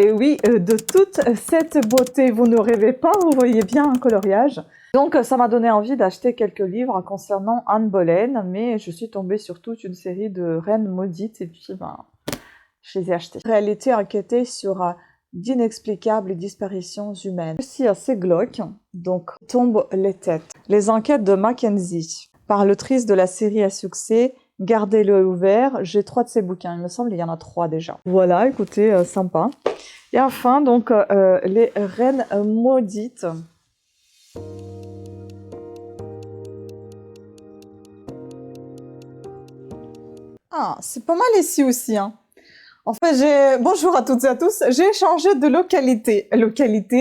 Et oui, de toute cette beauté, vous ne rêvez pas, vous voyez bien un coloriage. Donc ça m'a donné envie d'acheter quelques livres concernant Anne Boleyn, mais je suis tombée sur toute une série de reines maudites et puis je les ai achetées. En réalité, enquêter sur d'inexplicables disparitions humaines. Aussi assez glauque, donc tombent les têtes. Les enquêtes de Mackenzie, par l'autrice de la série à succès, Gardez-le ouvert. J'ai 3 de ces bouquins, il me semble, il y en a 3 déjà. Voilà, écoutez, sympa. Et enfin, donc, les reines maudites. Ah, c'est pas mal ici aussi, hein. En fait, bonjour à toutes et à tous, j'ai changé de localité.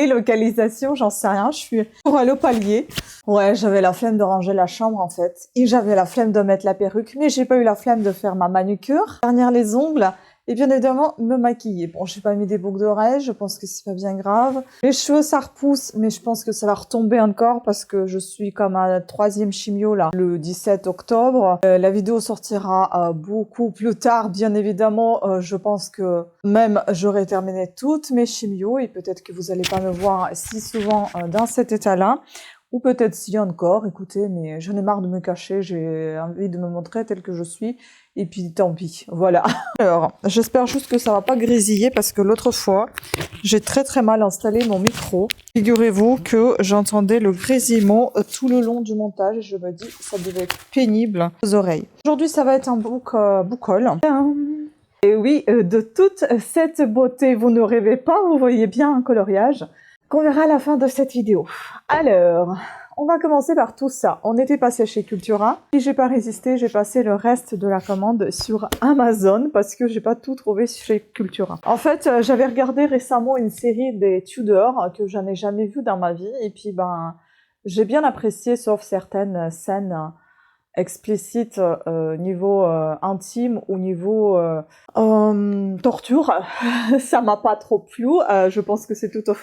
Localisation, j'en sais rien, je suis pour aller au palier. Ouais, j'avais la flemme de ranger la chambre en fait. Et j'avais la flemme de mettre la perruque, mais j'ai pas eu la flemme de faire ma manucure, dernière les ongles, et bien évidemment me maquiller. Bon, j'ai pas mis des boucles d'oreilles, je pense que c'est pas bien grave. Les cheveux ça repousse, mais je pense que ça va retomber encore parce que je suis comme à la 3e chimio là, le 17 octobre. La vidéo sortira beaucoup plus tard, bien évidemment. Je pense que même j'aurai terminé toutes mes chimios et peut-être que vous allez pas me voir si souvent dans cet état-là. Ou peut-être si encore, écoutez, mais j'en ai marre de me cacher, j'ai envie de me montrer telle que je suis, et puis tant pis, voilà. Alors, j'espère juste que ça va pas grésiller, parce que l'autre fois, j'ai très mal installé mon micro. Figurez-vous que j'entendais le grésillement tout le long du montage, et je me dis, ça devait être pénible aux oreilles. Aujourd'hui, ça va être un book haul. Et oui, de toute cette beauté, vous ne rêvez pas, vous voyez bien un coloriage qu'on verra à la fin de cette vidéo. Alors, on va commencer par tout ça. On était passé chez Cultura. Si j'ai pas résisté, j'ai passé le reste de la commande sur Amazon parce que j'ai pas tout trouvé chez Cultura. En fait, j'avais regardé récemment une série des Tudors que je n'ai jamais vue dans ma vie et puis j'ai bien apprécié sauf certaines scènes explicite niveau intime ou niveau torture, ça m'a pas trop plu. Je pense que c'est tout à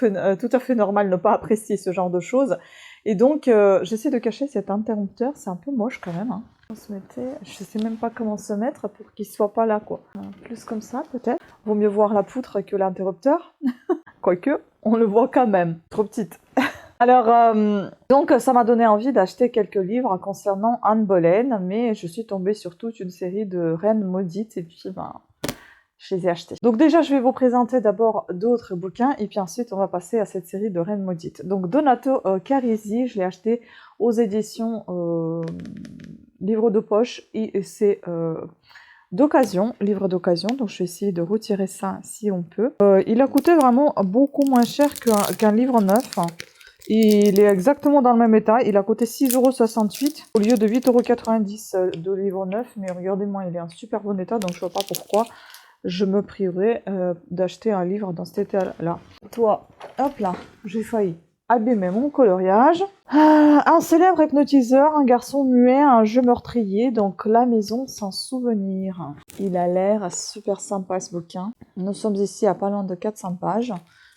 fait normal de ne pas apprécier ce genre de choses. Et donc, j'essaie de cacher cet interrupteur. C'est un peu moche quand même. Hein. Je sais même pas comment se mettre pour qu'il soit pas là, quoi. Plus comme ça, peut-être. Vaut mieux voir la poutre que l'interrupteur. Quoique, on le voit quand même. Trop petite. Alors, donc ça m'a donné envie d'acheter quelques livres concernant Anne Boleyn, mais je suis tombée sur toute une série de reines maudites et puis je les ai achetées. Donc déjà, je vais vous présenter d'abord d'autres bouquins et puis ensuite on va passer à cette série de reines maudites. Donc Donato Carisi, je l'ai acheté aux éditions Livre de poche et c'est d'occasion, livre d'occasion, donc je vais essayer de retirer ça si on peut. Il a coûté vraiment beaucoup moins cher qu'un livre neuf. Il est exactement dans le même état, il a coûté 6,68 € au lieu de 8,90 € de livre neuf, mais regardez-moi, il est en super bon état, donc je vois pas pourquoi je me priverais d'acheter un livre dans cet état-là. Toi, hop là, j'ai failli abîmer mon coloriage. Un célèbre hypnotiseur, un garçon muet, un jeu meurtrier, donc la maison sans souvenir. Il a l'air super sympa ce bouquin. Nous sommes ici à pas loin de 400 pages.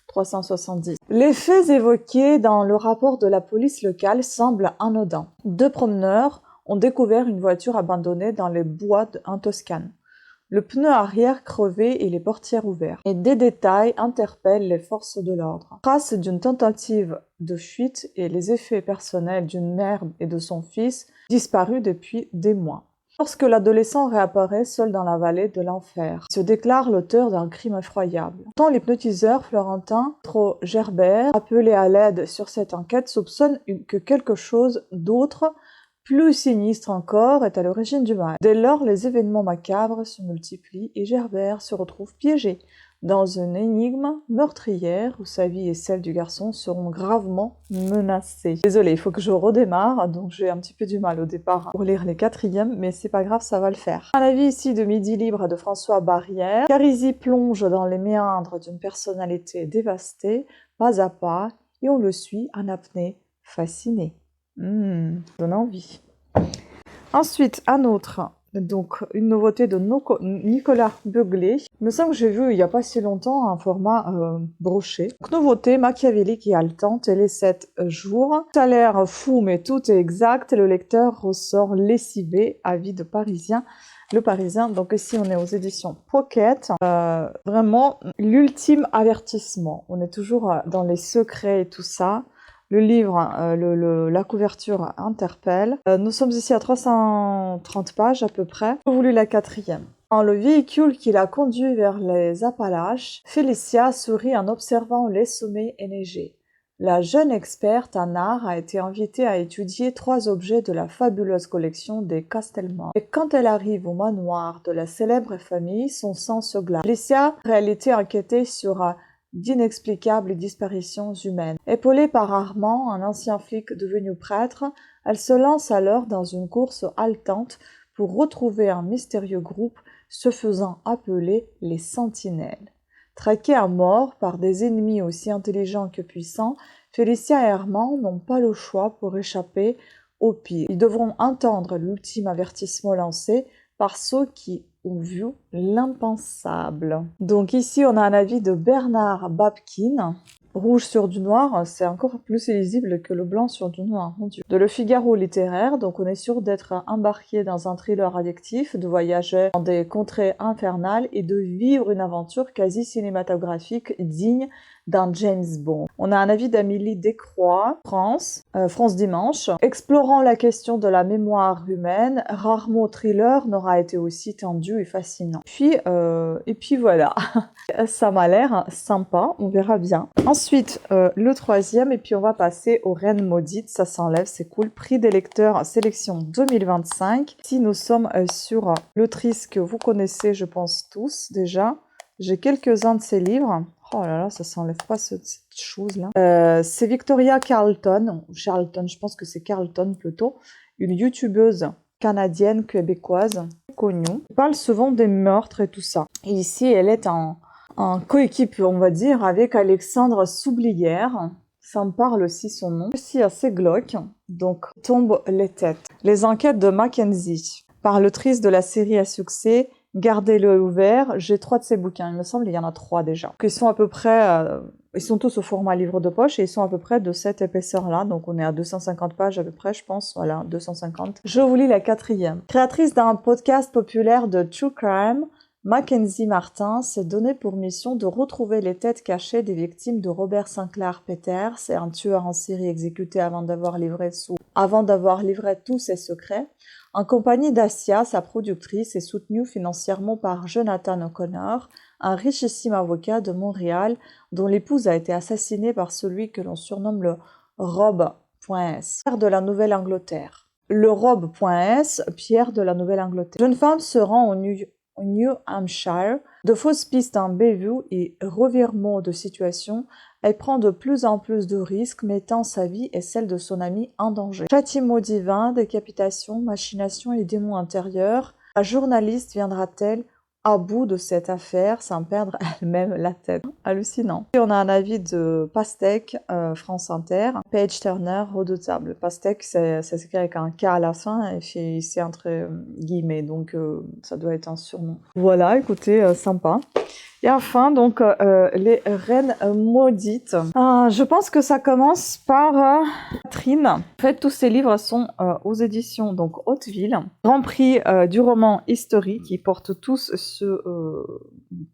370. Les faits évoqués dans le rapport de la police locale semblent anodins. 2 promeneurs ont découvert une voiture abandonnée dans les bois en Toscane. Le pneu arrière crevé et les portières ouvertes. Et des détails interpellent les forces de l'ordre. Trace d'une tentative de fuite et les effets personnels d'une mère et de son fils disparus depuis des mois. Lorsque l'adolescent réapparaît seul dans la vallée de l'enfer, il se déclare l'auteur d'un crime effroyable. Pourtant, l'hypnotiseur Florentin Gerbert, appelé à l'aide sur cette enquête, soupçonne que quelque chose d'autre, plus sinistre encore, est à l'origine du mal. Dès lors, les événements macabres se multiplient et Gerbert se retrouve piégé dans une énigme meurtrière où sa vie et celle du garçon seront gravement menacées. Désolée, il faut que je redémarre, donc j'ai un petit peu du mal au départ pour lire les 4e, mais c'est pas grave, ça va le faire. Un avis ici de Midi Libre de François Barrière. Carisi plonge dans les méandres d'une personnalité dévastée, pas à pas, et on le suit en apnée, fasciné. Donne envie. Ensuite, un autre. Donc, une nouveauté de Nicolas Beuglet. Il me semble que j'ai vu il n'y a pas si longtemps un format broché. Donc, nouveauté machiavélique et haletante, et les 7 jours. Ça a l'air fou, mais tout est exact. Le lecteur ressort lessivé, avis de Parisien. Le Parisien. Donc ici, on est aux éditions Pocket. Vraiment, l'ultime avertissement. On est toujours dans les secrets et tout ça. Le livre, la couverture interpelle. Nous sommes ici à 330 pages à peu près. J'ai voulu la 4e. Dans le véhicule qui l'a conduit vers les Appalaches, Félicia sourit en observant les sommets enneigés. La jeune experte en art a été invitée à étudier 3 objets de la fabuleuse collection des Castelmans. Et quand elle arrive au manoir de la célèbre famille, son sang se glace. Félicia, en réalité inquiétée sur d'inexplicables disparitions humaines. Épaulée par Armand, un ancien flic devenu prêtre, elle se lance alors dans une course haletante pour retrouver un mystérieux groupe se faisant appeler les Sentinelles. Traqués à mort par des ennemis aussi intelligents que puissants, Félicia et Armand n'ont pas le choix pour échapper au pire. Ils devront entendre l'ultime avertissement lancé par ceux qui ont vu l'impensable. Donc ici, on a un avis de Bernard Babkin. Rouge sur du noir, c'est encore plus lisible que le blanc sur du noir, mon Dieu. De Le Figaro littéraire, donc on est sûr d'être embarqué dans un thriller addictif, de voyager dans des contrées infernales et de vivre une aventure quasi cinématographique digne d'un James Bond. On a un avis d'Amélie Descroix, France Dimanche. Explorant la question de la mémoire humaine, rare mot thriller n'aura été aussi tendu et fascinant. Et puis voilà, ça m'a l'air sympa, on verra bien. Ensuite, le 3e, et puis on va passer aux Reines Maudites, ça s'enlève, c'est cool. Prix des lecteurs, sélection 2025. Ici, nous sommes sur l'autrice que vous connaissez, je pense tous déjà. J'ai quelques-uns de ses livres. Oh là là, ça s'enlève pas cette chose-là. C'est Victoria Carlton, je pense que c'est Carlton plutôt, une youtubeuse canadienne, québécoise, connue. Elle parle souvent des meurtres et tout ça. Et ici, elle est en coéquipe, on va dire, avec Alexandre Soublière. Ça me parle aussi son nom. Aussi assez glauque, donc tombent les têtes. Les enquêtes de Mackenzie, par l'autrice de la série à succès, Gardez-le ouvert. J'ai 3 de ces bouquins, il me semble, il y en a 3 déjà. Ils sont à peu près, ils sont tous au format livre de poche et ils sont à peu près de cette épaisseur-là. Donc on est à 250 pages à peu près, je pense. Voilà, 250. Je vous lis la 4e. Créatrice d'un podcast populaire de True Crime, Mackenzie Martin s'est donné pour mission de retrouver les têtes cachées des victimes de Robert Sinclair Peters, un tueur en série exécuté avant d'avoir livré tous ses secrets. En compagnie d'Asia, sa productrice, et soutenue financièrement par Jonathan O'Connor, un richissime avocat de Montréal dont l'épouse a été assassinée par celui que l'on surnomme le Rob.S, Pierre de la Nouvelle-Angleterre. Le Rob.S, Pierre de la Nouvelle-Angleterre. Jeune femme se rend au New Hampshire, de fausses pistes en bévue et revirements de situation, elle prend de plus en plus de risques, mettant sa vie et celle de son ami en danger. Châtiment divin, décapitation, machination et démons intérieurs, la journaliste viendra-t-elle à bout de cette affaire sans perdre elle-même la tête? Hallucinant. Et on a un avis de Pastèque, France Inter. Page Turner, redoutable. Pastèque, ça s'écrit avec un K à la fin et c'est entre guillemets, donc ça doit être un surnom. Voilà, écoutez, sympa. Et enfin, donc, les Reines Maudites. Je pense que ça commence par Catherine. En fait, tous ces livres sont aux éditions donc Hauteville. Grand prix du roman historique. Ils portent tous ce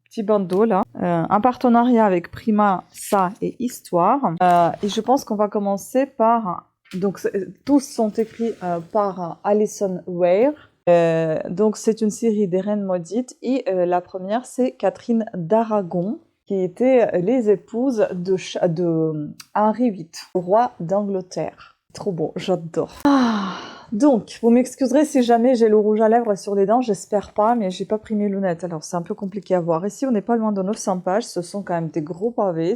petit bandeau là. Un partenariat avec Prima, ça et Histoire. Et je pense qu'on va commencer par... Donc, tous sont écrits par Alison Weir. Donc c'est une série des Reines Maudites et la première c'est Catherine d'Aragon qui était les épouses de Henri VIII, roi d'Angleterre. Trop beau, j'adore. Donc, vous m'excuserez si jamais j'ai le rouge à lèvres sur les dents, j'espère pas, mais j'ai pas pris mes lunettes, alors c'est un peu compliqué à voir. Ici, on n'est pas loin de 900 pages, ce sont quand même des gros pavés,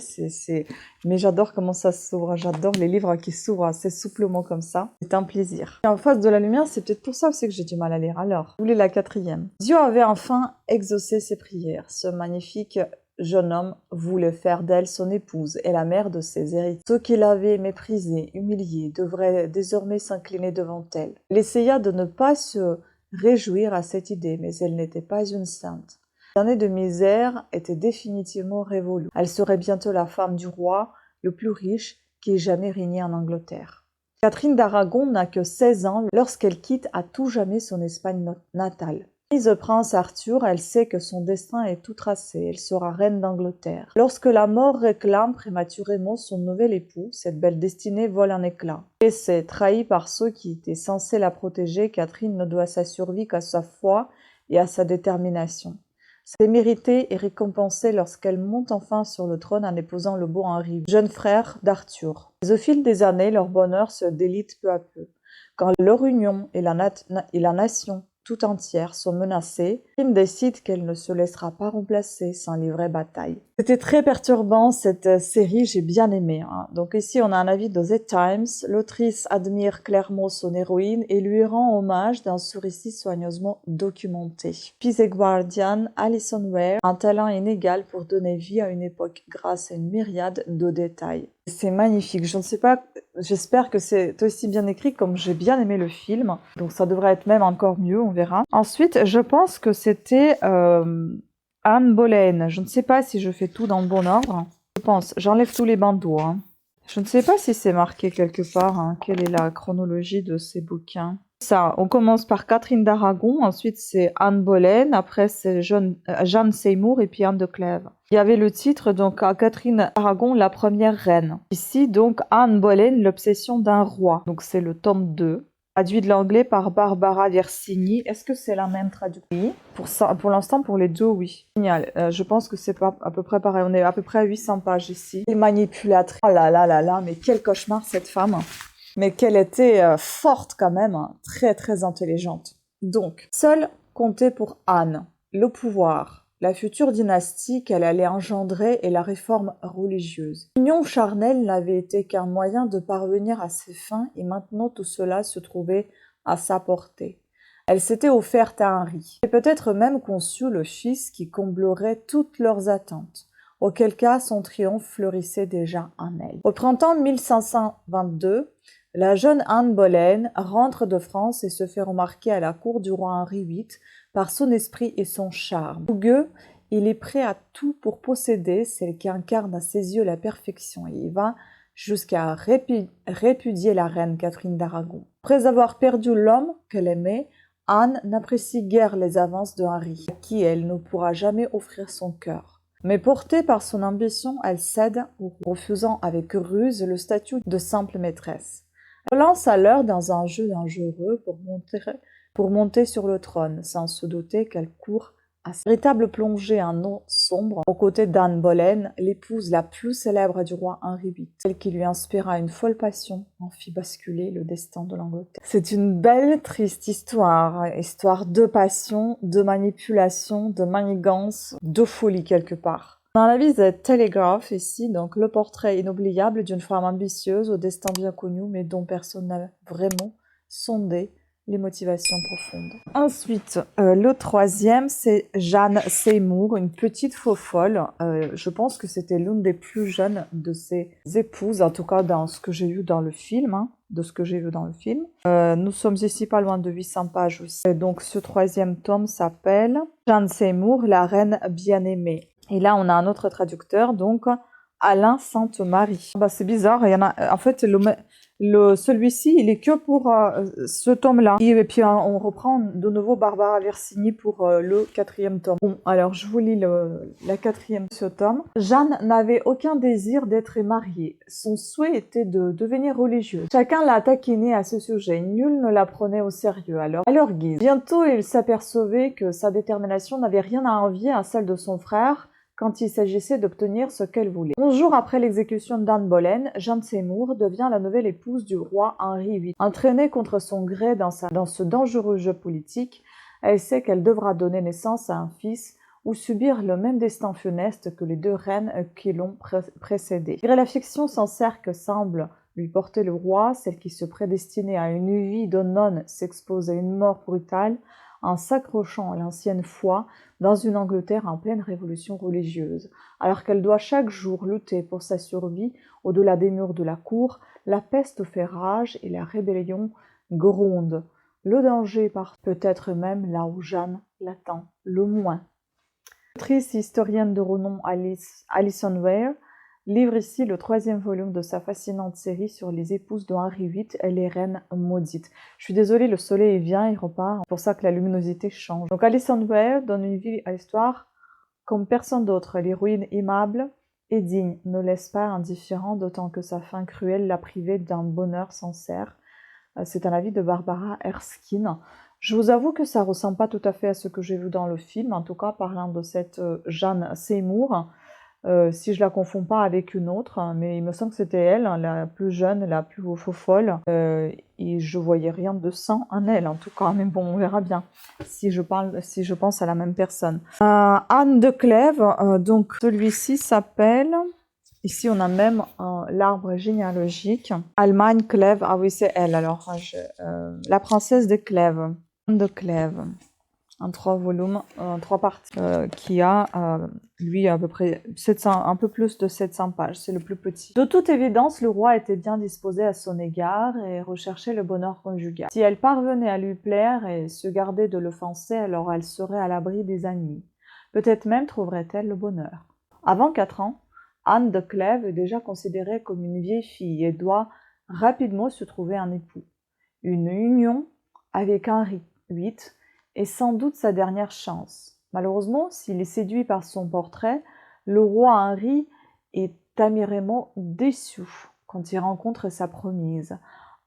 mais j'adore comment ça s'ouvre, j'adore les livres qui s'ouvrent assez souplement comme ça, c'est un plaisir. Et en face de la lumière, c'est peut-être pour ça aussi que j'ai du mal à lire. Alors, vous voulez la 4e. Dieu avait enfin exaucé ses prières, ce magnifique jeune homme voulait faire d'elle son épouse et la mère de ses héritiers. Ceux qui l'avaient méprisée, humiliée, devraient désormais s'incliner devant elle. Elle essaya de ne pas se réjouir à cette idée, mais elle n'était pas une sainte. L'année de misère était définitivement révolue. Elle serait bientôt la femme du roi le plus riche qui ait jamais régné en Angleterre. Catherine d'Aragon n'a que 16 ans lorsqu'elle quitte à tout jamais son Espagne natale. The prince Arthur, elle sait que son destin est tout tracé, elle sera reine d'Angleterre. Lorsque la mort réclame prématurément son nouvel époux, cette belle destinée vole en éclats. Et c'est trahie par ceux qui étaient censés la protéger, Catherine ne doit sa survie qu'à sa foi et à sa détermination. C'est mérité et récompensé lorsqu'elle monte enfin sur le trône en épousant le beau Henri, jeune frère d'Arthur. Mais au fil des années, leur bonheur se délite peu à peu. Quand leur union et la nation tout entière sont menacées, Catherine décide qu'elle ne se laissera pas remplacer sans livrer bataille. C'était très perturbant cette série, j'ai bien aimé. Donc ici on a un avis de The Times, l'autrice admire clairement son héroïne et lui rend hommage dans ce récit soigneusement documenté. Puis The Guardian, Alison Ware, un talent inégal pour donner vie à une époque grâce à une myriade de détails. C'est magnifique, je ne sais pas, j'espère que c'est aussi bien écrit comme j'ai bien aimé le film, donc ça devrait être même encore mieux, on verra. Ensuite, je pense que c'était Anne Boleyn, je ne sais pas si je fais tout dans le bon ordre, je pense, j'enlève tous les bandeaux. Je ne sais pas si c'est marqué quelque part, quelle est la chronologie de ces bouquins. Ça, on commence par Catherine d'Aragon, ensuite c'est Anne Boleyn, après c'est Jeanne Seymour et puis Anne de Clèves. Il y avait le titre, donc à Catherine d'Aragon, la première reine. Ici, donc, Anne Boleyn, l'obsession d'un roi. Donc c'est le tome 2, traduit de l'anglais par Barbara Versini. Est-ce que c'est la même traduction? Pour l'instant, pour les deux, oui. Génial. Je pense que c'est pas à peu près pareil. On est à peu près à 800 pages ici. Et manipulatrice. Oh là là là là, mais quel cauchemar cette femme. Mais qu'elle était forte quand même, très très intelligente. Donc, seule comptait pour Anne le pouvoir, la future dynastie qu'elle allait engendrer et la réforme religieuse. L'union charnelle n'avait été qu'un moyen de parvenir à ses fins et maintenant tout cela se trouvait à sa portée. Elle s'était offerte à Henri et peut-être même conçu le fils qui comblerait toutes leurs attentes. Auquel cas son triomphe fleurissait déjà en elle. Au printemps 1522, la jeune Anne Boleyn rentre de France et se fait remarquer à la cour du roi Henri VIII par son esprit et son charme. Fougueux, il est prêt à tout pour posséder celle qui incarne à ses yeux la perfection et il va jusqu'à répudier la reine Catherine d'Aragon. Après avoir perdu l'homme qu'elle aimait, Anne n'apprécie guère les avances de Henri, à qui elle ne pourra jamais offrir son cœur. Mais portée par son ambition, elle cède, refusant avec ruse le statut de simple maîtresse. Elle lance alors dans un jeu dangereux pour monter sur le trône, sans se douter qu'elle court à sa véritable plongée en eau sombre, aux côtés d'Anne Boleyn, l'épouse la plus célèbre du roi Henri VIII, celle qui lui inspira une folle passion, en fit basculer le destin de l'Angleterre. C'est une belle, triste histoire de passion, de manipulation, de manigance, de folie quelque part. Dans la vie de Telegraph, ici, donc le portrait inoubliable d'une femme ambitieuse, au destin bien connu, mais dont personne n'a vraiment sondé les motivations profondes. Ensuite, le troisième, c'est Jeanne Seymour, une petite faux-folle. Je pense que c'était l'une des plus jeunes de ses épouses, en tout cas dans ce que j'ai vu dans le film, Nous sommes ici pas loin de 800 pages aussi. Et donc ce troisième tome s'appelle Jeanne Seymour, la reine bien-aimée. Et là, on a un autre traducteur, donc Alain Sainte-Marie. C'est bizarre, il y en a, en fait, celui-ci, il est que pour ce tome-là. Et puis, on reprend de nouveau Barbara Versini pour le quatrième tome. Bon, alors, je vous lis la quatrième ce tome. Jeanne n'avait aucun désir d'être mariée. Son souhait était de devenir religieuse. Chacun l'a taquinée à ce sujet. Nul ne la prenait au sérieux à leur guise. Bientôt, il s'apercevait que sa détermination n'avait rien à envier à celle de son frère, quand il s'agissait d'obtenir ce qu'elle voulait. 11 jours après l'exécution d'Anne Boleyn, Jeanne Seymour devient la nouvelle épouse du roi Henri VIII. Entraînée contre son gré dans ce dangereux jeu politique, elle sait qu'elle devra donner naissance à un fils ou subir le même destin funeste que les deux reines qui l'ont précédée. Malgré la fiction sincère que semble lui porter le roi, celle qui se prédestinait à une vie de nonne s'expose à une mort brutale, en s'accrochant à l'ancienne foi dans une Angleterre en pleine révolution religieuse. Alors qu'elle doit chaque jour lutter pour sa survie au-delà des murs de la cour, la peste fait rage et la rébellion gronde. Le danger part peut-être même là où Jeanne l'attend le moins. L'autrice historienne de renom Alison Ware, livre ici le 3e volume de sa fascinante série sur les épouses de Henri VIII et les reines maudites. Je suis désolée, le soleil il vient, il repart, c'est pour ça que la luminosité change. Donc Alison Weir donne une vie à l'histoire comme personne d'autre. L'héroïne aimable et digne ne laisse pas indifférent, d'autant que sa fin cruelle l'a privée d'un bonheur sincère. C'est un avis de Barbara Erskine. Je vous avoue que ça ressemble pas tout à fait à ce que j'ai vu dans le film, en tout cas parlant de cette Jane Seymour, si je la confonds pas avec une autre, mais il me semble que c'était elle, la plus jeune, la plus folle, et je voyais rien de sang en elle en tout cas, mais bon, on verra bien si je pense à la même personne. Anne de Clèves, donc celui-ci s'appelle... Ici, on a même l'arbre généalogique. Allemagne, Clèves. Ah oui, c'est elle. Alors, la princesse de Clèves. De Clèves. En 3 volumes, en 3 parties. Qui a, lui, à peu près 700, un peu plus de 700 pages. C'est le plus petit. De toute évidence, le roi était bien disposé à son égard et recherchait le bonheur conjugal. Si elle parvenait à lui plaire et se garder de l'offenser, alors elle serait à l'abri des ennemis. Peut-être même trouverait-elle le bonheur. Avant 4 ans, Anne de Clèves est déjà considérée comme une vieille fille et doit rapidement se trouver un époux. Une union avec Henri VIII est sans doute sa dernière chance. Malheureusement, s'il est séduit par son portrait, le roi Henri est amèrement déçu quand il rencontre sa promise.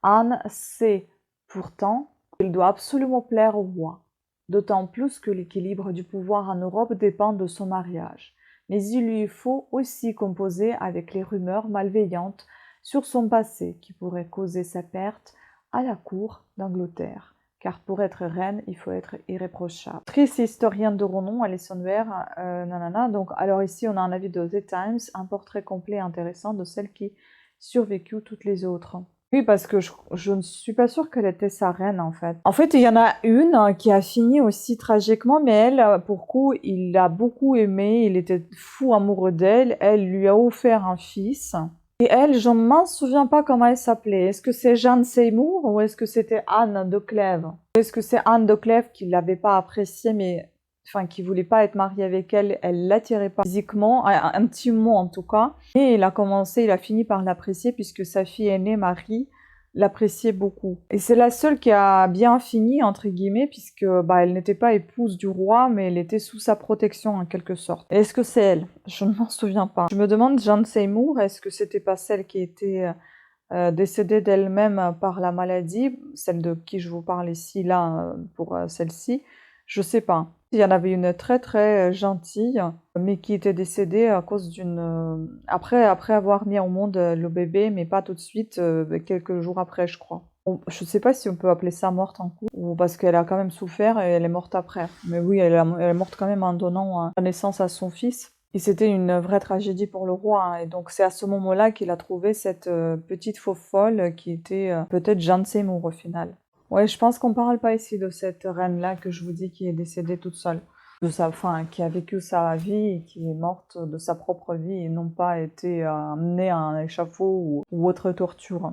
Anne sait pourtant qu'il doit absolument plaire au roi, d'autant plus que l'équilibre du pouvoir en Europe dépend de son mariage. Mais il lui faut aussi composer avec les rumeurs malveillantes sur son passé qui pourraient causer sa perte à la cour d'Angleterre. Car pour être reine, il faut être irréprochable. Triste historienne de renom, Alison Weir, nanana. Donc, alors ici, on a un avis de The Times, un portrait complet et intéressant de celle qui survécut toutes les autres. Oui, parce que je ne suis pas sûre qu'elle était sa reine, en fait. En fait, il y en a une qui a fini aussi tragiquement, mais elle, pour coup, il l'a beaucoup aimée, il était fou amoureux d'elle, elle lui a offert un fils. Et elle, je ne m'en souviens pas comment elle s'appelait. Est-ce que c'est Jane Seymour ou est-ce que c'était Anne de Clèves? Est-ce que c'est Anne de Clèves qui ne l'avait pas appréciée, mais... Enfin, qui voulait pas être mariée avec elle, elle l'attirait pas physiquement, intimement en tout cas. Et il a fini par l'apprécier puisque sa fille aînée, Marie, l'appréciait beaucoup. Et c'est la seule qui a bien fini, entre guillemets, puisque elle n'était pas épouse du roi, mais elle était sous sa protection en quelque sorte. Et est-ce que c'est elle? Je ne m'en souviens pas. Je me demande, Jane Seymour, est-ce que c'était pas celle qui était décédée d'elle-même par la maladie, celle de qui je vous parle ici, là, pour celle-ci? Je sais pas. Il y en avait une très très gentille, mais qui était décédée à cause d'une... après avoir mis au monde le bébé, mais pas tout de suite, quelques jours après, je crois. Je ne sais pas si on peut appeler ça morte en couple, ou parce qu'elle a quand même souffert et elle est morte après. Mais oui, elle est morte quand même en donnant la naissance à son fils. Et c'était une vraie tragédie pour le roi. Hein. Et donc c'est à ce moment-là qu'il a trouvé cette petite faux folle qui était peut-être Jane Seymour au final. Ouais, je pense qu'on parle pas ici de cette reine-là que je vous dis qui est décédée toute seule. Qui a vécu sa vie et qui est morte de sa propre vie et non pas été amenée à un échafaud ou autre torture,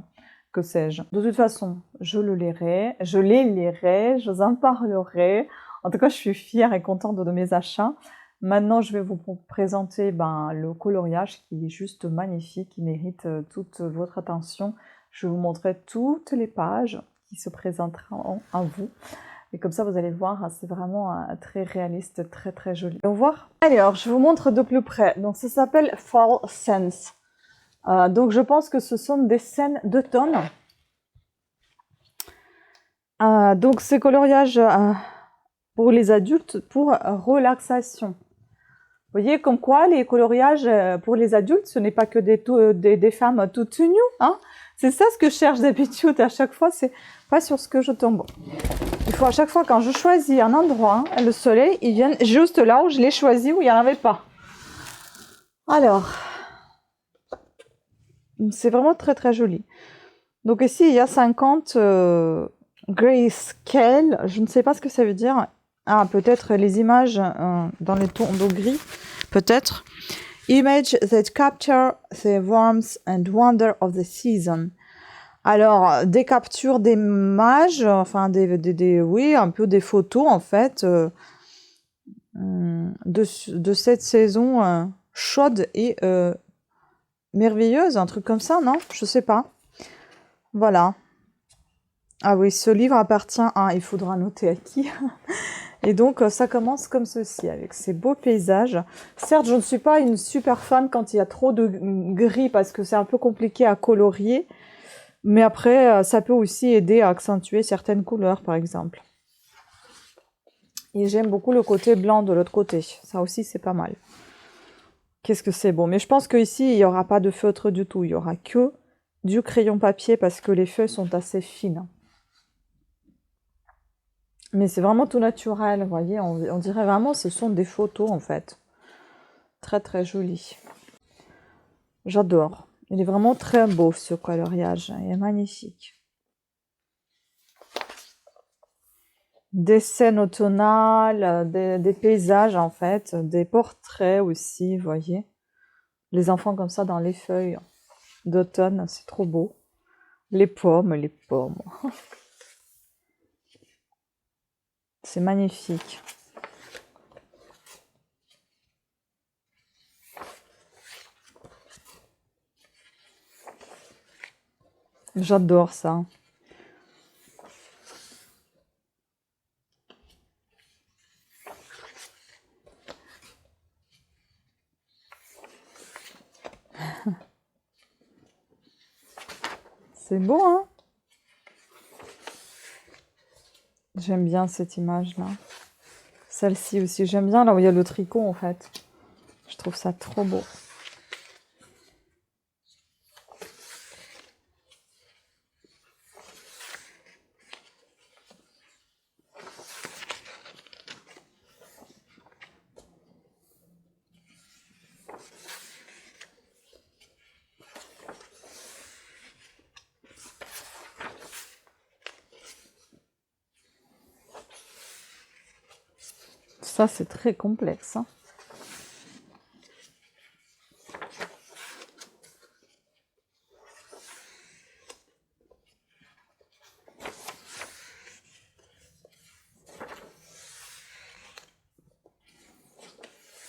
que sais-je. De toute façon, je les lirai, je vous en parlerai. En tout cas, je suis fière et contente de mes achats. Maintenant, je vais vous présenter le coloriage qui est juste magnifique, qui mérite toute votre attention. Je vais vous montrer toutes les pages qui se présenteront à vous. Et comme ça, vous allez voir, c'est vraiment très réaliste, très très joli. Au revoir. Alors, je vous montre de plus près. Donc, ça s'appelle Fall Scenes. Donc, je pense que ce sont des scènes d'automne. Donc, ces coloriages pour les adultes, pour relaxation. Vous voyez, comme quoi, les coloriages pour les adultes, ce n'est pas que des femmes toutes nues, hein. C'est ça ce que je cherche d'habitude à chaque fois, c'est pas sur ce que je tombe. Il faut à chaque fois, quand je choisis un endroit, le soleil, il vient juste là où je l'ai choisi, où il n'y en avait pas. Alors, c'est vraiment très très joli. Donc ici, il y a 50 grayscale, je ne sais pas ce que ça veut dire. Ah, peut-être les images dans les tons de gris, peut-être. Image that capture the warmth and wonder of the season. Alors, des captures d'images, enfin, oui, un peu des photos, en fait, de cette saison chaude et merveilleuse, un truc comme ça, non? Je sais pas. Voilà. Ah oui, ce livre appartient à... Il faudra noter à qui. Et donc, ça commence comme ceci, avec ces beaux paysages. Certes, je ne suis pas une super fan quand il y a trop de gris, parce que c'est un peu compliqué à colorier. Mais après, ça peut aussi aider à accentuer certaines couleurs, par exemple. Et j'aime beaucoup le côté blanc de l'autre côté. Ça aussi, c'est pas mal. Qu'est-ce que c'est beau. Mais je pense qu'ici, il n'y aura pas de feutre du tout. Il y aura que du crayon papier parce que les feuilles sont assez fines. Mais c'est vraiment tout naturel, vous voyez. On dirait vraiment que ce sont des photos, en fait. Très, très joli. J'adore. Il est vraiment très beau, ce coloriage. Il est magnifique. Des scènes automnales, des paysages, en fait. Des portraits aussi, vous voyez. Les enfants comme ça dans les feuilles d'automne, c'est trop beau. Les pommes, les pommes. C'est magnifique. J'adore ça. C'est beau, hein? J'aime bien cette image-là. Celle-ci aussi, j'aime bien là où il y a le tricot, en fait. Je trouve ça trop beau. Ça, c'est très complexe, hein.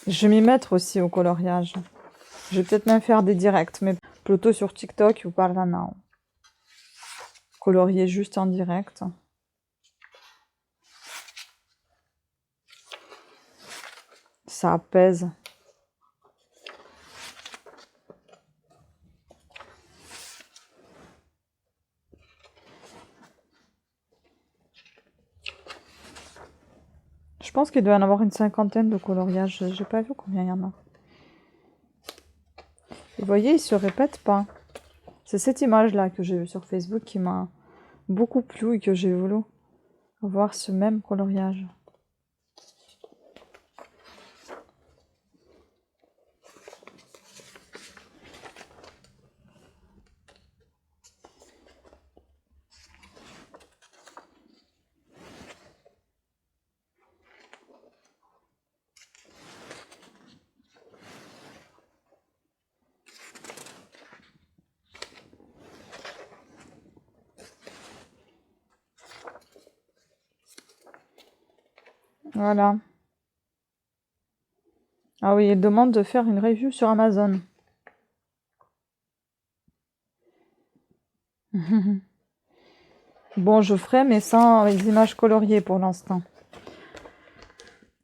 Je vais m'y mettre aussi au coloriage. Je vais peut-être même faire des directs, mais plutôt sur TikTok ou par là, non. Colorier juste en direct. Ça apaise. Je pense qu'il doit y en avoir une cinquantaine de coloriages. J'ai pas vu combien il y en a. Vous voyez, il se répète pas. C'est cette image-là que j'ai vue sur Facebook qui m'a beaucoup plu et que j'ai voulu voir ce même coloriage. Voilà. Ah oui, il demande de faire une review sur Amazon. Bon, je ferai, mais sans les images coloriées pour l'instant.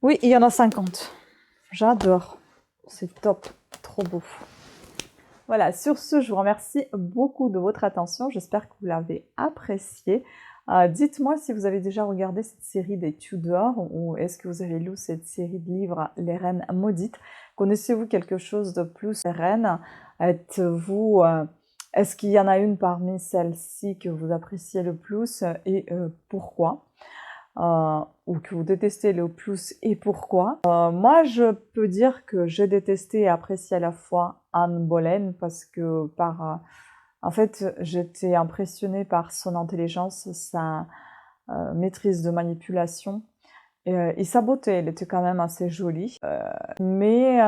Oui, il y en a 50. J'adore. C'est top. Trop beau. Voilà, sur ce, je vous remercie beaucoup de votre attention. J'espère que vous l'avez apprécié. Dites-moi si vous avez déjà regardé cette série des Tudors ou est-ce que vous avez lu cette série de livres Les Reines Maudites. Connaissez-vous quelque chose de plus des reines? Êtes-vous, est-ce qu'il y en a une parmi celles-ci que vous appréciez le plus et pourquoi? Ou que vous détestez le plus et pourquoi. Moi, je peux dire que j'ai détesté et apprécié à la fois Anne Boleyn parce que en fait, j'étais impressionnée par son intelligence, sa maîtrise de manipulation et sa beauté. Elle était quand même assez jolie. Mais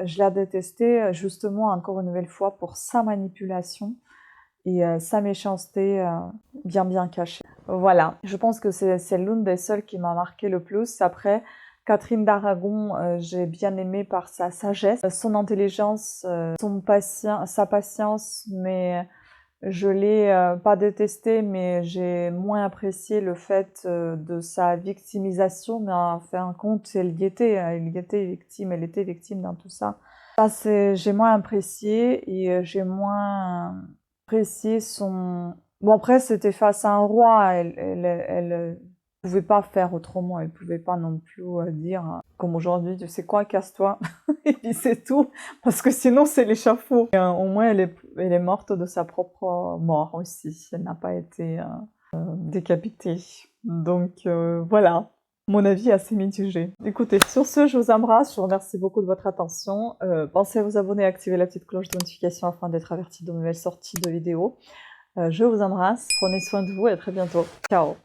je la détestais justement encore une nouvelle fois pour sa manipulation et sa méchanceté bien cachée. Voilà, je pense que c'est l'une des seules qui m'a marqué le plus. Après, Catherine d'Aragon, j'ai bien aimé par sa sagesse, son intelligence, sa patience, mais je l'ai pas détestée, mais j'ai moins apprécié le fait de sa victimisation, mais en fin de compte, elle y était victime, elle était victime dans tout ça. J'ai moins apprécié et j'ai moins apprécié son... Bon, après, c'était face à un roi, elle pouvait pas faire autrement, elle pouvait pas non plus dire, comme aujourd'hui, tu sais quoi, casse-toi, et puis c'est tout, parce que sinon c'est l'échafaud. Au moins, elle est morte de sa propre mort aussi, elle n'a pas été décapitée. Donc voilà. Mon avis est assez mitigé. Écoutez, sur ce, je vous embrasse, je vous remercie beaucoup de votre attention. Pensez à vous abonner et activer la petite cloche de notification afin d'être averti de nouvelles sorties de vidéos. Je vous embrasse, prenez soin de vous et à très bientôt. Ciao!